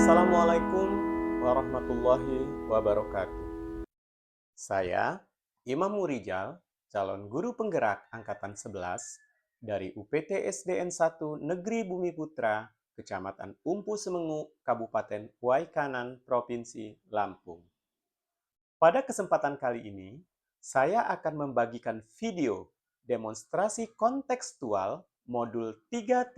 Assalamualaikum warahmatullahi wabarakatuh. Saya Imam Murijal, calon guru penggerak angkatan 11 dari UPT SDN 1 Negeri Bumi Putra, Kecamatan Umpu Semengu, Kabupaten Waikanan, Provinsi Lampung. Pada kesempatan kali ini, saya akan membagikan video demonstrasi kontekstual modul 3.1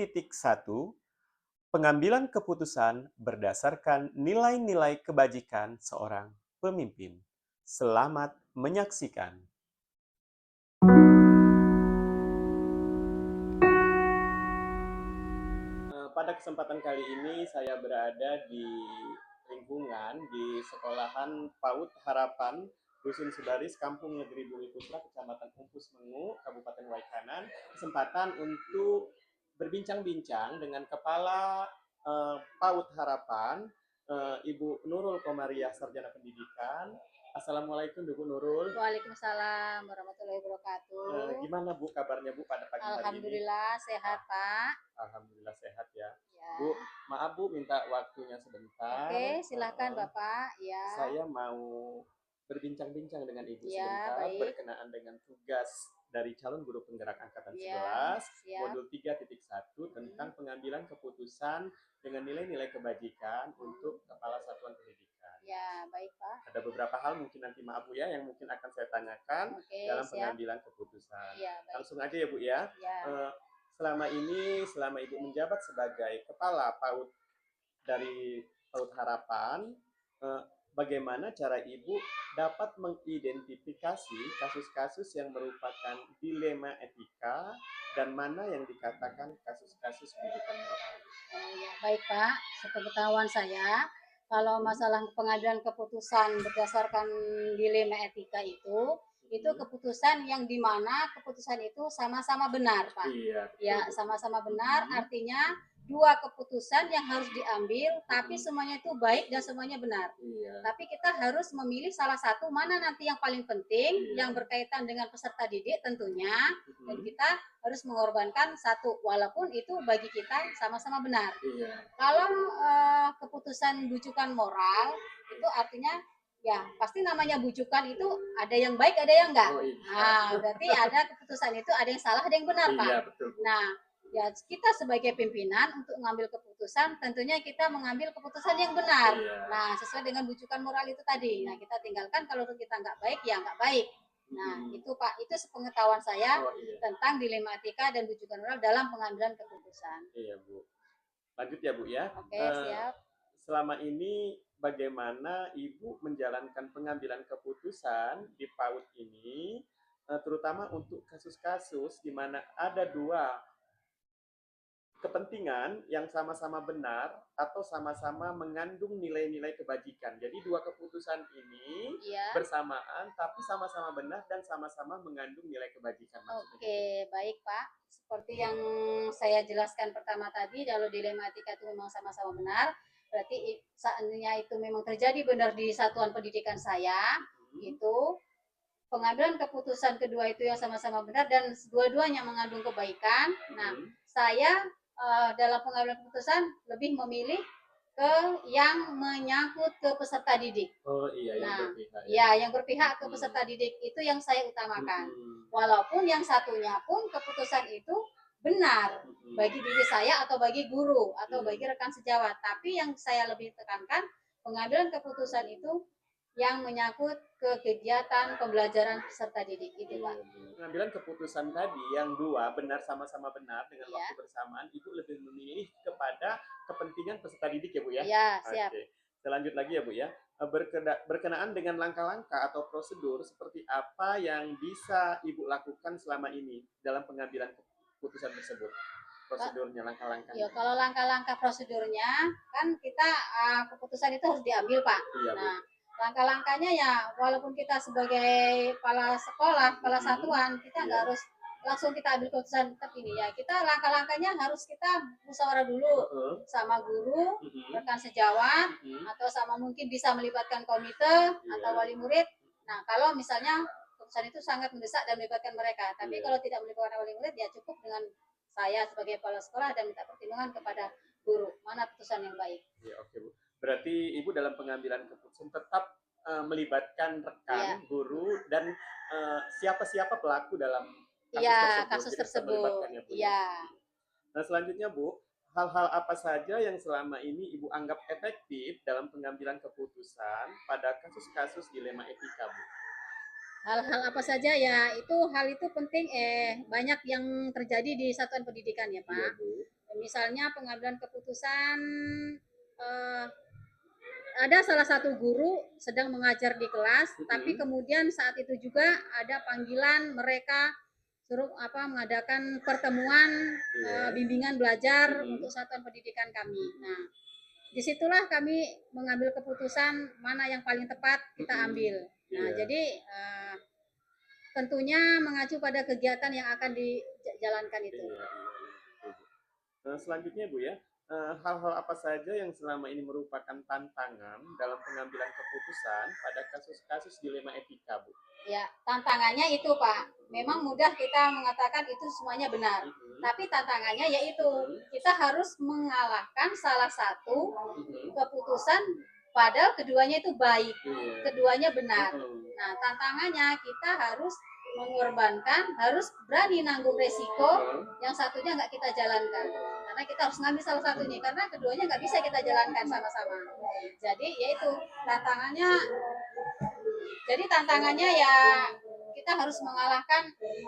pengambilan keputusan berdasarkan nilai-nilai kebajikan seorang pemimpin. Selamat menyaksikan. Pada kesempatan kali ini saya berada di lingkungan di sekolahan PAUD Harapan Dusun Sudaris, Kampung Negeri Bumi Putra, Kecamatan Umpu Semengu, Kabupaten Waikanan. Kesempatan untuk berbincang-bincang dengan Kepala PAUD Harapan, Ibu Nurul Komariah, Sarjana Pendidikan. Assalamualaikum Bu Nurul. Waalaikumsalam warahmatullahi wabarakatuh. Gimana Bu kabarnya Bu pada pagi hari ini? Alhamdulillah sehat Pak. Alhamdulillah sehat ya. Ya. Bu, maaf Bu minta waktunya sebentar. Oke, silakan Bapak. Ya. Saya mau berbincang-bincang dengan Ibu Ya, sebentar baik. berkenaan dengan tugas dari calon guru penggerak angkatan 11 Ya, siap. modul 3.1 tentang pengambilan keputusan dengan nilai-nilai kebajikan untuk kepala satuan pendidikan. Ya, baik Pak. Ada beberapa hal mungkin nanti maaf Bu ya yang mungkin akan saya tanyakan dalam siap. pengambilan keputusan. Ya, baik. Langsung aja ya Bu ya. Ya. Selama Ibu menjabat sebagai kepala PAUD dari PAUD Harapan, bagaimana cara Ibu dapat mengidentifikasi kasus-kasus yang merupakan dilema etika dan mana yang dikatakan kasus-kasus pendidikan moral? Ya, baik Pak. Sepengetahuan saya, kalau masalah pengambilan keputusan berdasarkan dilema etika itu keputusan yang dimana keputusan itu sama-sama benar Pak. Iya, ya sama-sama benar, artinya dua keputusan yang harus diambil tapi semuanya itu baik dan semuanya benar. Iya. Tapi kita harus memilih salah satu mana nanti yang paling penting, yang berkaitan dengan peserta didik tentunya, dan kita harus mengorbankan satu walaupun itu bagi kita sama-sama benar. Iya. Kalau keputusan bujukan moral itu artinya ya pasti namanya bujukan itu ada yang baik ada yang enggak. Nah, berarti ada keputusan itu ada yang salah ada yang benar Pak. Iya, betul. Nah, ya kita sebagai pimpinan untuk mengambil keputusan tentunya kita mengambil keputusan yang benar. Nah, sesuai dengan bujukan moral itu tadi. Nah, kita tinggalkan kalau kita nggak baik ya nggak baik. Nah, itu Pak, itu sepengetahuan saya tentang dilema etika dan bujukan moral dalam pengambilan keputusan. Iya Bu. Lanjut ya Bu ya. Oke, siap. Selama ini bagaimana Ibu menjalankan pengambilan keputusan di PAUD ini, terutama untuk kasus-kasus di mana ada dua kepentingan yang sama-sama benar atau sama-sama mengandung nilai-nilai kebajikan. Jadi dua keputusan ini bersamaan tapi sama-sama benar dan sama-sama mengandung nilai kebajikan. Oke, baik Pak. Seperti yang saya jelaskan pertama tadi, kalau dilema etika itu memang sama-sama benar, berarti seandainya itu memang terjadi benar di satuan pendidikan saya, itu pengambilan keputusan kedua itu yang sama-sama benar dan dua-duanya mengandung kebaikan. Nah, saya dalam pengambilan keputusan lebih memilih ke yang menyangkut ke peserta didik. Oh iya, nah, yang berpihak. Yang berpihak ke peserta didik itu yang saya utamakan. Walaupun yang satunya pun keputusan itu benar bagi diri saya atau bagi guru atau bagi rekan sejawat, tapi yang saya lebih tekankan pengambilan keputusan itu yang menyangkut ke kegiatan pembelajaran peserta didik itu Pak. Pengambilan keputusan tadi yang dua benar sama-sama benar dengan waktu bersamaan, Ibu lebih memilih kepada kepentingan peserta didik ya Bu ya? Iya, siap. Oke. Kita lanjut lagi ya Bu ya. Berkenaan dengan langkah-langkah atau prosedur seperti apa yang bisa Ibu lakukan selama ini dalam pengambilan keputusan tersebut? Prosedurnya, langkah-langkahnya. Ya, kalau langkah-langkah prosedurnya kan kita keputusan itu harus diambil Pak. Iya, Bu. Nah, langkah-langkahnya ya walaupun kita sebagai kepala sekolah, kepala satuan, kita nggak harus langsung kita ambil keputusan tetap ini ya. Kita langkah-langkahnya harus kita musyawarah dulu sama guru, rekan sejawat, atau sama mungkin bisa melibatkan komite atau wali murid. Nah, kalau misalnya keputusan itu sangat mendesak dan melibatkan mereka. Tapi kalau tidak melibatkan wali murid ya cukup dengan saya sebagai kepala sekolah dan minta pertimbangan kepada guru mana putusan yang baik. Ya, oke Bu. Berarti Ibu dalam pengambilan keputusan tetap melibatkan rekan, Iya, guru, dan siapa-siapa pelaku dalam kasus iya, tersebut. kasus Jadi tetap tersebut. melibatkan ya Bu ya. Iya. Nah selanjutnya Bu, hal-hal apa saja yang selama ini Ibu anggap efektif dalam pengambilan keputusan pada kasus-kasus dilema etika Bu? Hal-hal apa saja ya, hal itu penting banyak yang terjadi di satuan pendidikan ya, Iya Pak. Bu. Misalnya pengambilan keputusan eh, ada salah satu guru sedang mengajar di kelas, tapi kemudian saat itu juga ada panggilan mereka suruh mengadakan pertemuan Iya. bimbingan belajar untuk satuan pendidikan kami. Nah, disitulah kami mengambil keputusan mana yang paling tepat kita ambil. Nah, Iya. jadi tentunya mengacu pada kegiatan yang akan dijalankan itu. Iya, iya. Selanjutnya Bu ya, hal-hal apa saja yang selama ini merupakan tantangan dalam pengambilan keputusan pada kasus-kasus dilema etika Bu? Ya, tantangannya itu Pak. Memang mudah kita mengatakan itu semuanya benar. Tapi tantangannya yaitu kita harus mengalahkan salah satu keputusan padahal keduanya itu baik. Keduanya benar. Nah, tantangannya kita harus mengorbankan, harus berani nanggung resiko yang satunya nggak kita jalankan. Karena kita harus ngambil salah satunya, karena keduanya nggak bisa kita jalankan sama-sama. Jadi yaitu tantangannya ya kita harus mengalahkan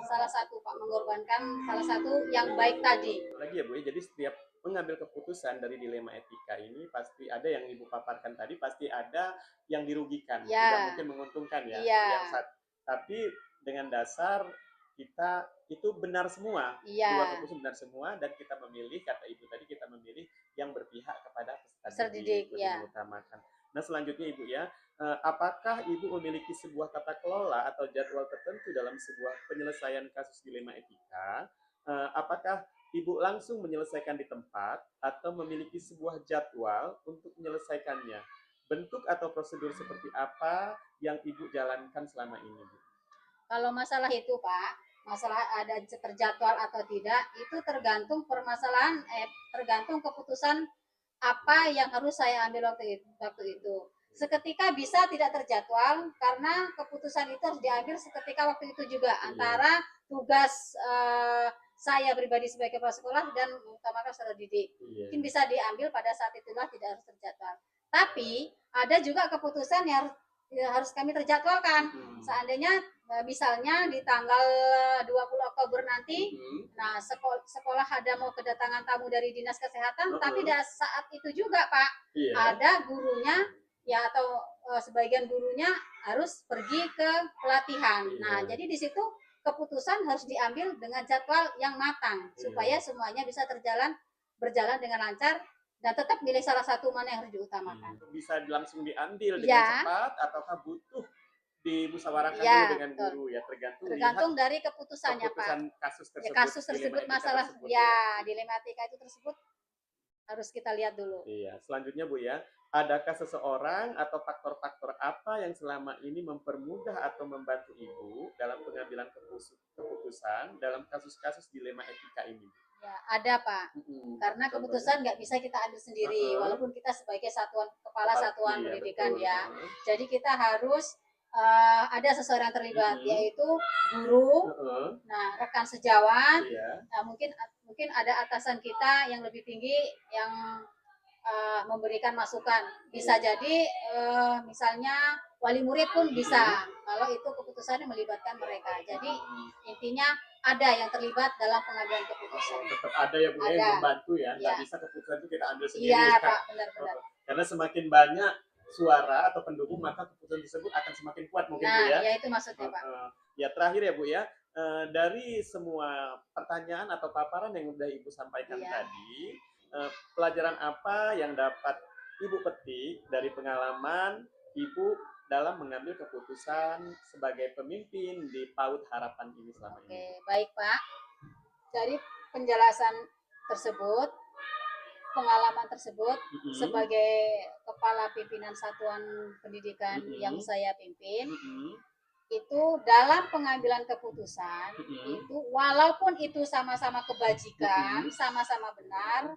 salah satu Pak, mengorbankan salah satu yang baik tadi. Lagi ya Bu ya, jadi setiap mengambil keputusan dari dilema etika ini pasti ada yang Ibu paparkan tadi, pasti ada yang dirugikan, ya. Tidak mungkin menguntungkan ya. Ya. Tapi dengan dasar kita itu benar semua, dua keputusan benar semua, dan kita memilih, kata Ibu tadi, kita memilih yang berpihak kepada peserta didik, lebih mengutamakan. Nah selanjutnya Ibu ya, apakah Ibu memiliki sebuah tata kelola atau jadwal tertentu dalam sebuah penyelesaian kasus dilema etika? Apakah Ibu langsung menyelesaikan di tempat atau memiliki sebuah jadwal untuk menyelesaikannya? Bentuk atau prosedur seperti apa yang Ibu jalankan selama ini, Bu? Kalau masalah itu, Pak, masalah ada terjadwal atau tidak, itu tergantung permasalahan, tergantung keputusan apa yang harus saya ambil waktu itu. Seketika bisa tidak terjadwal karena keputusan itu harus diambil seketika waktu itu juga antara tugas saya pribadi sebagai kepala sekolah dan mengutamakan peserta didik. Mungkin bisa diambil pada saat itulah, tidak harus terjadwal. Tapi ada juga keputusan yang harus kami terjadwalkan. Seandainya misalnya di tanggal 20 Oktober nanti, nah sekolah ada mau kedatangan tamu dari dinas kesehatan, tapi saat itu juga Pak, ada gurunya ya atau sebagian gurunya harus pergi ke pelatihan. Nah jadi di situ keputusan harus diambil dengan jadwal yang matang supaya semuanya bisa berjalan dengan lancar dan tetap milih salah satu mana yang harus diutamakan. Bisa langsung diambil dengan cepat ataukah butuh dimusyawarahkan dulu dengan guru ya, tergantung dari keputusannya Pak. Kasus tersebut, kasus tersebut masalah tersebut, ya dilematika itu tersebut harus kita lihat dulu. Iya, selanjutnya Bu ya, adakah seseorang atau faktor-faktor apa yang selama ini mempermudah atau membantu Ibu dalam pengambilan keputusan dalam kasus-kasus dilema etika ini? Ya, ada Pak. Karena keputusan nggak bisa kita ambil sendiri, walaupun kita sebagai kepala satuan pendidikan ya. Jadi kita harus ada seseorang terlibat, yaitu guru, nah rekan sejawat, nah mungkin ada atasan kita yang lebih tinggi yang memberikan masukan. Bisa jadi misalnya wali murid pun bisa, kalau itu keputusannya melibatkan mereka. Jadi intinya ada yang terlibat dalam pengambilan keputusan. Tetap ada ya Bu yang membantu ya, nggak bisa keputusan itu kita ambil sendiri. Iya Pak, benar-benar. Karena semakin banyak suara atau pendukung maka keputusan tersebut akan semakin kuat mungkin Bu ya. Ya itu maksudnya Pak. Ya terakhir ya Bu ya, dari semua pertanyaan atau paparan yang sudah Ibu sampaikan tadi, pelajaran apa yang dapat Ibu petik dari pengalaman Ibu dalam mengambil keputusan sebagai pemimpin di PAUD Harapan ini selama ini? Oke, baik Pak. Dari penjelasan tersebut, pengalaman tersebut sebagai kepala pimpinan satuan pendidikan yang saya pimpin, itu dalam pengambilan keputusan itu walaupun itu sama-sama kebajikan, sama-sama benar,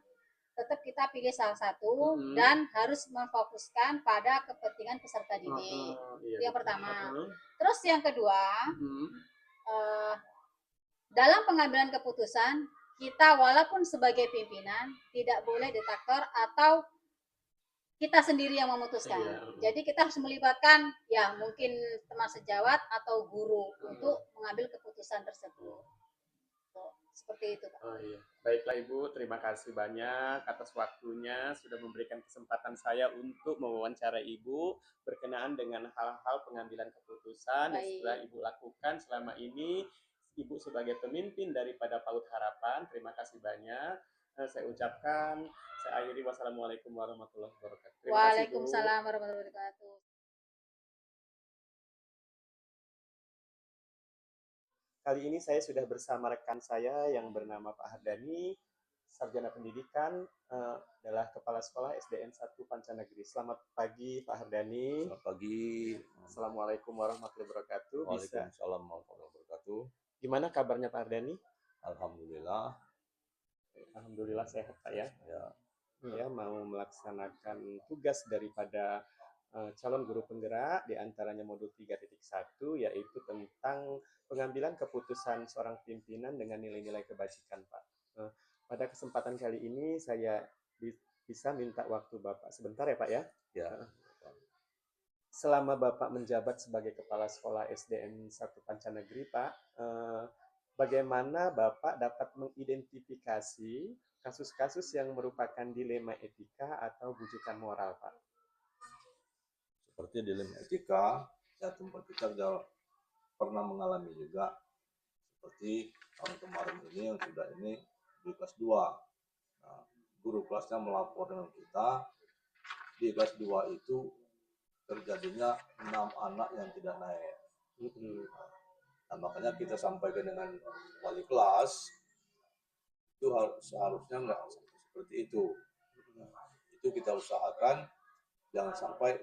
tetap kita pilih salah satu Mm-mm. dan harus memfokuskan pada kepentingan peserta didik. Iya, Itu yang betul. pertama. Terus yang kedua, Mm-mm. dalam pengambilan keputusan, kita walaupun sebagai pimpinan tidak boleh diktator atau kita sendiri yang memutuskan. Iya. Jadi kita harus melibatkan ya mungkin teman sejawat atau guru untuk mengambil keputusan tersebut. Tuh, seperti itu, Pak. Oh iya. Baiklah Ibu, terima kasih banyak atas waktunya sudah memberikan kesempatan saya untuk mewawancara Ibu berkenaan dengan hal-hal pengambilan keputusan yang setelah Baik. Ibu lakukan selama ini. Ibu sebagai pemimpin daripada PAUD Harapan, terima kasih banyak. Saya ucapkan, saya akhiri wassalamualaikum warahmatullahi wabarakatuh. Terima kasih Bu. Waalaikumsalam warahmatullahi wabarakatuh. Kali ini saya sudah bersama rekan saya yang bernama Pak Hardani, sarjana pendidikan, adalah kepala sekolah SDN 1 Pancanegeri. Selamat pagi Pak Hardani. Selamat pagi. Assalamualaikum warahmatullahi wabarakatuh. Waalaikumsalam warahmatullahi wabarakatuh. Gimana kabarnya Pak Hardani? Alhamdulillah. Alhamdulillah sehat Pak ya. Ya, Mau melaksanakan tugas daripada calon guru penggerak, diantaranya modul 3.1, yaitu tentang pengambilan keputusan seorang pimpinan dengan nilai-nilai kebajikan, Pak. Pada kesempatan kali ini saya bisa minta waktu Bapak sebentar ya, Pak ya? ya. Selama Bapak menjabat sebagai Kepala Sekolah SDN 1 Pancanegeri, Pak, bagaimana Bapak dapat mengidentifikasi kasus-kasus yang merupakan dilema etika atau bujukan moral, Pak? Seperti dilema etika, ya tempat kita pernah mengalami juga. Seperti tahun kemarin ini yang sudah ini di kelas 2. Nah, guru kelasnya melapor dengan kita. Di kelas 2 itu terjadinya 6 anak yang tidak naik. Nah, makanya kita sampaikan dengan wali kelas, itu seharusnya nggak seperti itu. Nah, itu kita usahakan jangan sampai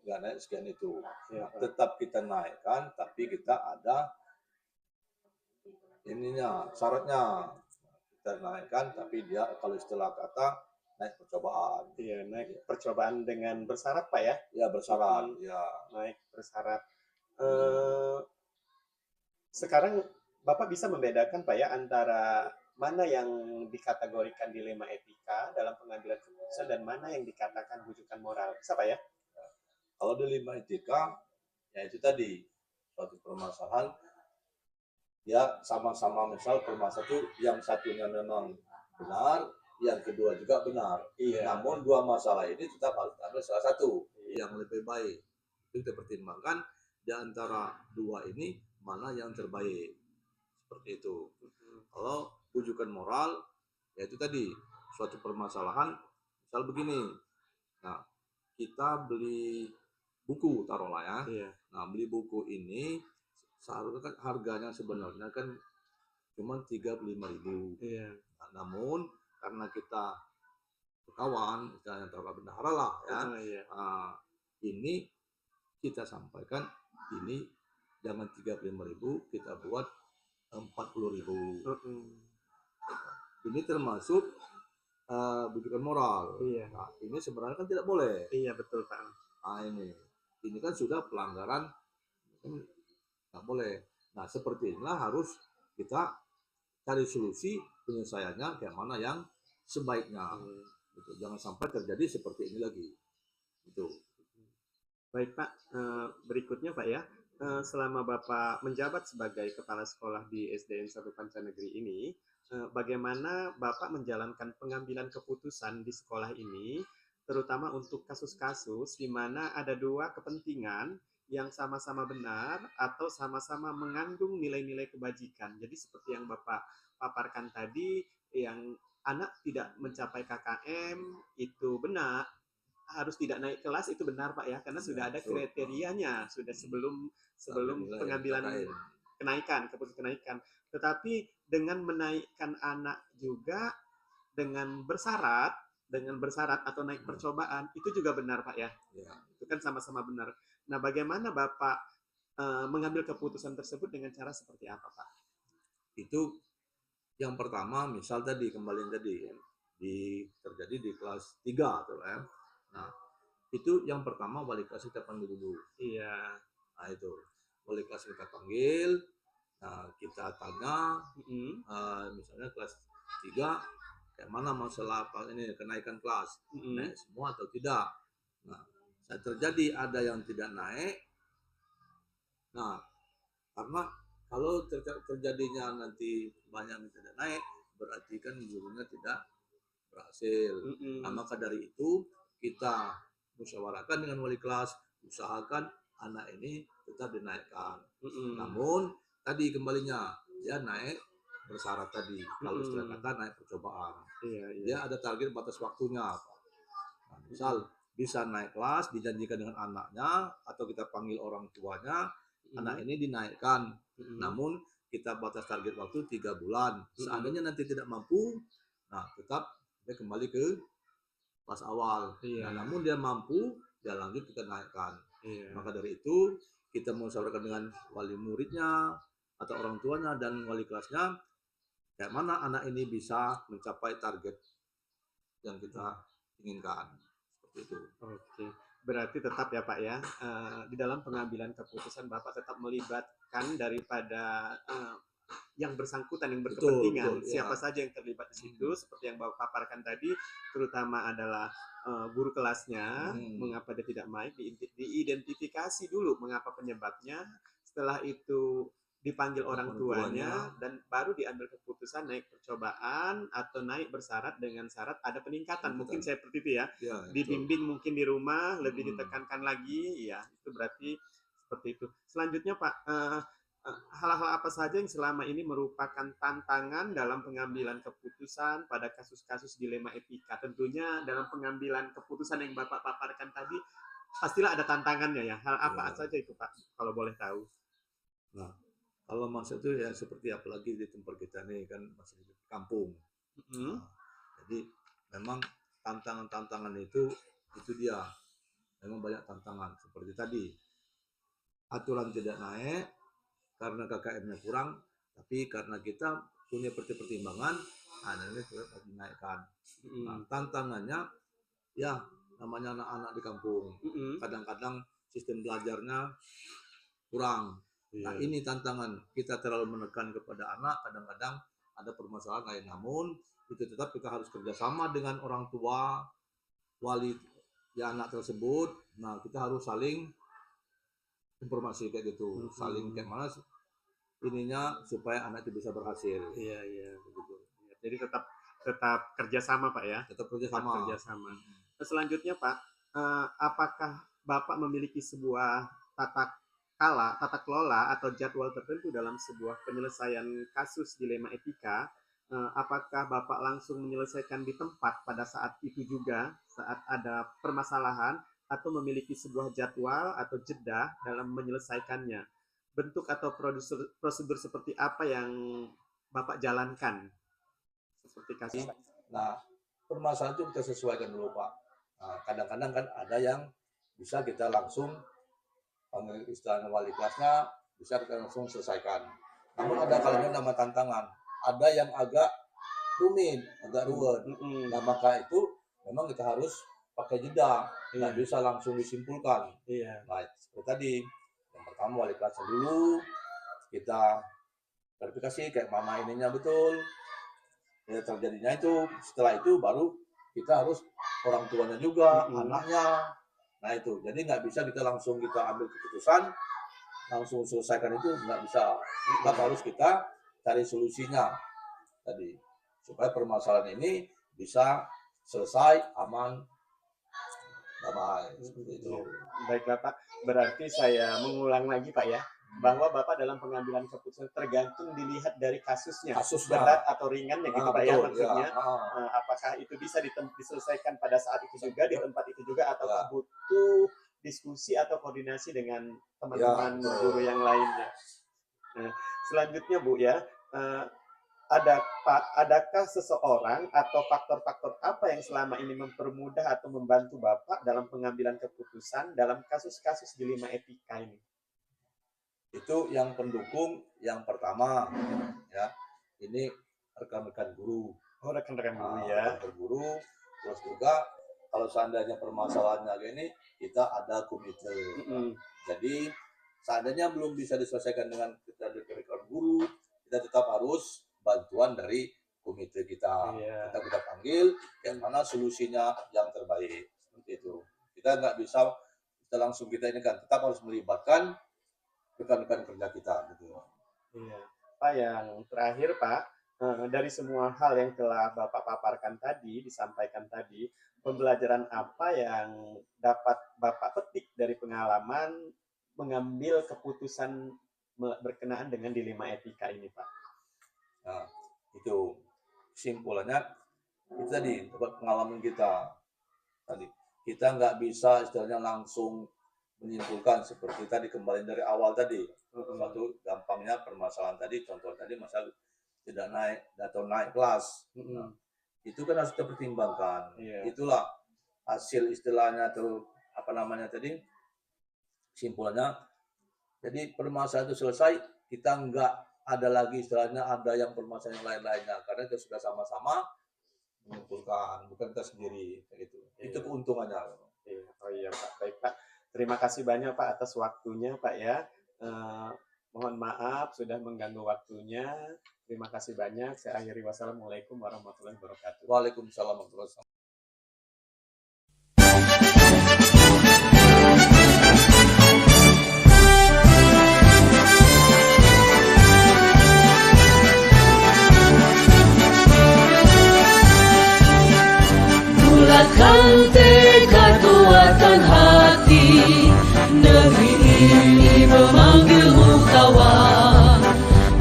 nggak naik sekian itu. Nah, tetap kita naikkan, tapi kita ada ininya, syaratnya. Kita naikkan, tapi dia kalau istilah kata naik percobaan. Iya, naik percobaan dengan bersyarat, Pak ya? Ya, bersyarat. Ya. Naik bersyarat. Sekarang Bapak bisa membedakan, Pak ya, antara mana yang dikategorikan dilema etika dalam pengambilan keputusan dan mana yang dikatakan bujukan moral. Bisa, Pak ya? Kalau dilema etika, ya itu tadi, suatu permasalahan, ya sama-sama misal permasalahan itu yang satunya memang benar, yang kedua juga benar. Iya. Namun dua masalah ini tetap harus ambil salah satu yang lebih baik. Itu kita pertimbangkan di antara dua ini mana yang terbaik. Seperti itu. Kalau rujukan moral, ya itu tadi, suatu permasalahan, misal begini, nah kita beli buku taruhlah ya. Iya. Nah, beli buku ini seharusnya kan harganya sebenarnya kan cuma 35.000. Iya. Nah, namun karena kita kawan, misalnya taruhlah bendahara lah ya. Iya. Ini kita sampaikan ini jangan 35.000, kita buat 40.000. Ini termasuk bujukan moral. Iya. Nah, ini sebenarnya kan tidak boleh. Iya, betul Pak. Nah, ini kan sudah pelanggaran, nggak boleh. Nah, seperti inilah harus kita cari solusi penyelesaiannya kayak mana yang sebaiknya. Gitu. Jangan sampai terjadi seperti ini lagi. Gitu. Baik Pak, berikutnya Pak ya, selama Bapak menjabat sebagai kepala sekolah di SDN 1 Pancanegeri ini, bagaimana Bapak menjalankan pengambilan keputusan di sekolah ini, terutama untuk kasus-kasus di mana ada dua kepentingan yang sama-sama benar atau sama-sama mengandung nilai-nilai kebajikan. Jadi seperti yang Bapak paparkan tadi, yang anak tidak mencapai KKM itu benar, harus tidak naik kelas itu benar Pak ya, karena sudah ada kriterianya, sudah sebelum pengambilan kenaikan, keputusan kenaikan. Tetapi dengan menaikkan anak juga dengan bersyarat atau naik percobaan itu juga benar Pak ya. Itu kan sama-sama benar. Nah, bagaimana Bapak mengambil keputusan tersebut dengan cara seperti apa Pak? Itu yang pertama, misal tadi kembali tadi terjadi di kelas 3 tuh kan. Nah, itu yang pertama wali kelas kita panggil dulu. Iya. Nah, itu wali kelas kita panggil, nah kita tanya, misalnya kelas 3 kayak mana masalah apa ini kenaikan kelas, naik semua atau tidak. Nah, saat terjadi ada yang tidak naik, nah karena kalau terjadinya nanti banyak yang tidak naik, berarti kan gurunya tidak berhasil. Nah, maka dari itu kita musyawarahkan dengan wali kelas, usahakan anak ini tetap dinaikkan. Namun tadi kembalinya dia naik bersyarat tadi, kalau istilah kata naik percobaan. Dia ada target batas waktunya. Nah, misal bisa naik kelas, dijanjikan dengan anaknya atau kita panggil orang tuanya, anak ini dinaikkan. Namun kita batas target waktu 3 bulan. Seandainya nanti tidak mampu, nah tetap dia kembali ke kelas awal. Nah, namun dia mampu, dia lanjut kita naikkan. Maka dari itu kita musyawarahkan dengan wali muridnya atau orang tuanya dan wali kelasnya, kayak mana anak ini bisa mencapai target yang kita inginkan. Seperti itu. Oke, berarti tetap ya Pak ya, di dalam pengambilan keputusan Bapak tetap melibatkan daripada yang bersangkutan, yang berkepentingan, betul, siapa ya. saja yang terlibat di situ, seperti yang Bapak paparkan tadi, terutama adalah guru kelasnya, mengapa dia tidak naik, diidentifikasi dulu mengapa penyebabnya, setelah itu dipanggil orang tuanya, dan baru diambil keputusan naik percobaan atau naik bersyarat dengan syarat ada peningkatan. Mungkin seperti itu ya, dibimbing mungkin di rumah, lebih ditekankan lagi, ya itu berarti seperti itu. Selanjutnya Pak, hal-hal apa saja yang selama ini merupakan tantangan dalam pengambilan keputusan pada kasus-kasus dilema etika? Tentunya dalam pengambilan keputusan yang Bapak paparkan tadi, pastilah ada tantangannya ya. Hal apa saja itu Pak, kalau boleh tahu? Nah, kalau maksud itu ya seperti apalagi di tempat kita nih kan masih di kampung. Nah, jadi memang tantangan-tantangan itu dia. Memang banyak tantangan seperti tadi. Aturan tidak naik karena KKM-nya kurang, tapi karena kita punya pertimbangan, ini tetap dinaikkan. Nah, tantangannya ya namanya anak-anak di kampung, kadang-kadang sistem belajarnya kurang. Nah, ini tantangan kita terlalu menekan kepada anak, kadang-kadang ada permasalahan lain. Namun itu tetap kita harus kerjasama dengan orang tua, wali ya anak tersebut. Nah, kita harus saling informasi kayak gitu, saling kayak mana ininya supaya anak itu bisa berhasil. Iya. Begitu. Jadi tetap kerjasama Pak ya. Tetap kerjasama. Selanjutnya Pak, apakah Bapak memiliki sebuah tata kelola atau jadwal tertentu dalam sebuah penyelesaian kasus dilema etika? Apakah Bapak langsung menyelesaikan di tempat pada saat itu juga, saat ada permasalahan, atau memiliki sebuah jadwal atau jeda dalam menyelesaikannya? Bentuk atau prosedur seperti apa yang Bapak jalankan? Seperti kasus. Nah, permasalahan itu kita sesuaikan dulu Pak. Nah, kadang-kadang kan ada yang bisa kita langsung panggil istilahnya wali kelasnya, bisa kita langsung selesaikan. Namun ada kalanya nama tantangan, ada yang agak rumit, agak ruwet. Nah, maka itu memang kita harus pakai jeda, nggak bisa langsung disimpulkan. Nah, seperti tadi, yang pertama wali kelasnya dulu, kita verifikasi kayak mana ininya betul, ya terjadinya itu. Setelah itu baru kita harus orang tuanya juga, anaknya. Nah itu, jadi nggak bisa kita langsung ambil keputusan, langsung selesaikan itu nggak bisa. Tetap harus kita cari solusinya tadi, supaya permasalahan ini bisa selesai, aman, damai. Seperti itu. Baiklah Pak, berarti saya mengulang lagi Pak ya, bahwa Bapak dalam pengambilan keputusan tergantung dilihat dari kasusnya, berat atau ringannya gitu Pak ya maksudnya. Apakah itu bisa diselesaikan pada saat itu juga, di tempat itu juga, atau butuh diskusi atau koordinasi dengan teman-teman guru yang lainnya. Nah, selanjutnya Bu ya, adakah seseorang atau faktor-faktor apa yang selama ini mempermudah atau membantu Bapak dalam pengambilan keputusan dalam kasus-kasus dilema etika ini? Itu yang pendukung yang pertama ya, ini rekan-rekan guru. Oh, rekan-rekan guru ya. Berburu. Terus juga kalau seandainya permasalahannya gini, kita ada komite. Jadi seandainya belum bisa diselesaikan dengan kita rekan guru, kita tetap harus bantuan dari komite kita. Kita panggil yang mana solusinya yang terbaik seperti itu. Kita nggak bisa kita langsung kita ini kan, tetap harus melibatkan rekan-rekan kerja kita gitu. Iya. Pak, yang terakhir Pak, dari semua hal yang telah Bapak paparkan tadi, disampaikan tadi, pembelajaran apa yang dapat Bapak petik dari pengalaman mengambil keputusan berkenaan dengan dilema etika ini, Pak? Nah, itu kesimpulannya itu tadi dapat pengalaman kita tadi. Kita nggak bisa istilahnya langsung menyimpulkan seperti tadi kembali dari awal tadi. Satu gampangnya permasalahan tadi, contoh tadi masalah tidak naik atau naik kelas. Nah, itu kan harus kita pertimbangkan. Itulah hasil istilahnya atau apa namanya tadi kesimpulannya. Jadi permasalahan itu selesai, kita nggak ada lagi istilahnya ada yang permasalahan lain-lainnya karena kita sudah sama-sama menyimpulkan, bukan kita sendiri kayak gitu. Itu keuntungannya. Oh iya Pak, baik Pak. Terima kasih banyak Pak atas waktunya Pak ya. Mohon maaf sudah mengganggu waktunya. Terima kasih banyak. Saya akhiri. Wassalamualaikum warahmatullahi wabarakatuh. Waalaikumsalam warahmatullahi wabarakatuh. Bulatkan tekad kuatkan hati, negeri ini memanggilmu kawan.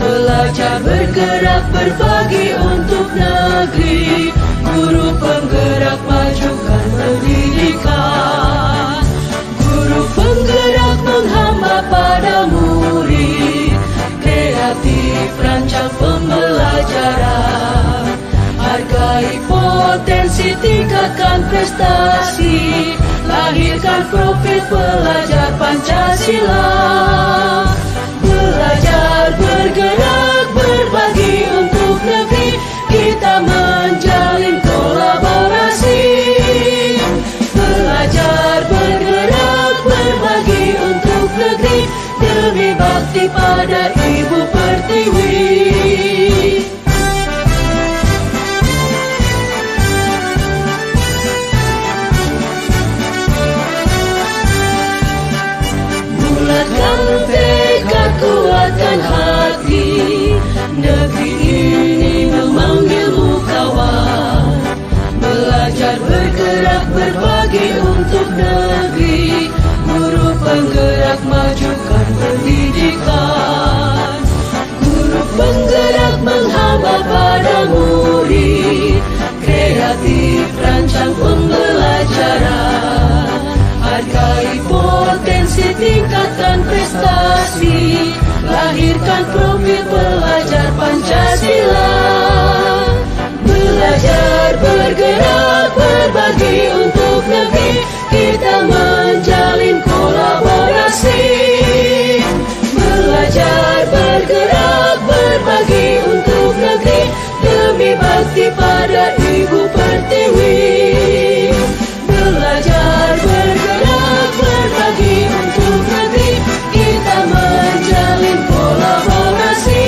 Belajar bergerak berbagi untuk negeri, guru penggerak majukan pendidikan. Guru penggerak menghamba pada murid, kreatif rancang pembelajaran. Hargai potensi, tingkatkan prestasi, lahirkan profil pelajar Pancasila. Belajar bergerak berbagi untuk negeri, kita menjalin kolaborasi. Belajar bergerak berbagi untuk negeri, demi bakti pada Ibu Pertiwi. Bulatkan tekad kuatkan hati, negeri ini memanggilmu kawan. Belajar bergerak berbagi untuk negeri, guru penggerak majukan pendidikan. Guru penggerak menghamba pada murid, kreatif rancang pembelajaran. Hargai potensi, tingkatkan prestasi, lahirkan profil pelajar Pancasila. Belajar bergerak berbagi untuk negeri, kita menjalin kolaborasi. Belajar bergerak berbagi untuk negeri, demi bakti pada Ibu Pertiwi. Belajar bergerak berbagi untuk negeri, kita menjalin kolaborasi.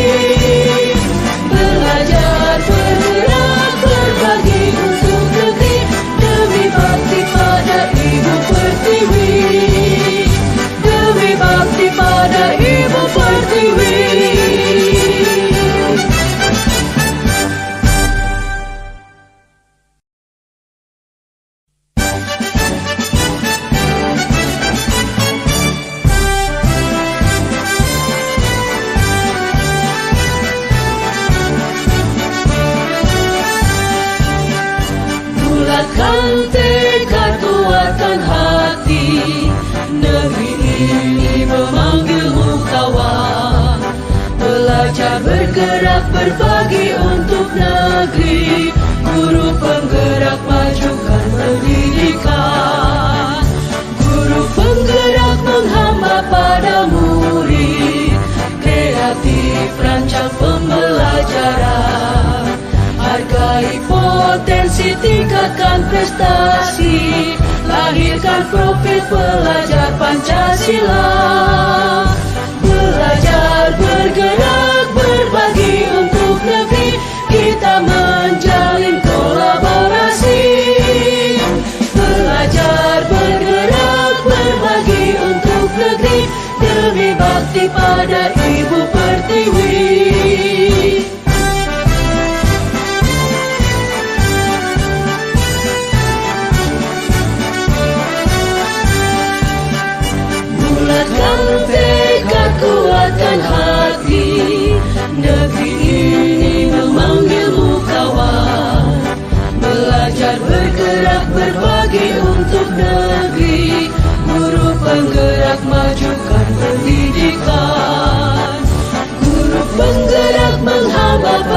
tingkatkan prestasi, lahirkan profil pelajar Pancasila. Belajar, bergerak, berbagi untuk negeri, kita menjalin kolaborasi. Belajar, bergerak, berbagi untuk negeri, demi bakti pada Ibu Pertiwi. Bulatkan tekad, kuatkan hati, negeri ini memanggilmu kawan. Belajar, bergerak, berbagi untuk negeri.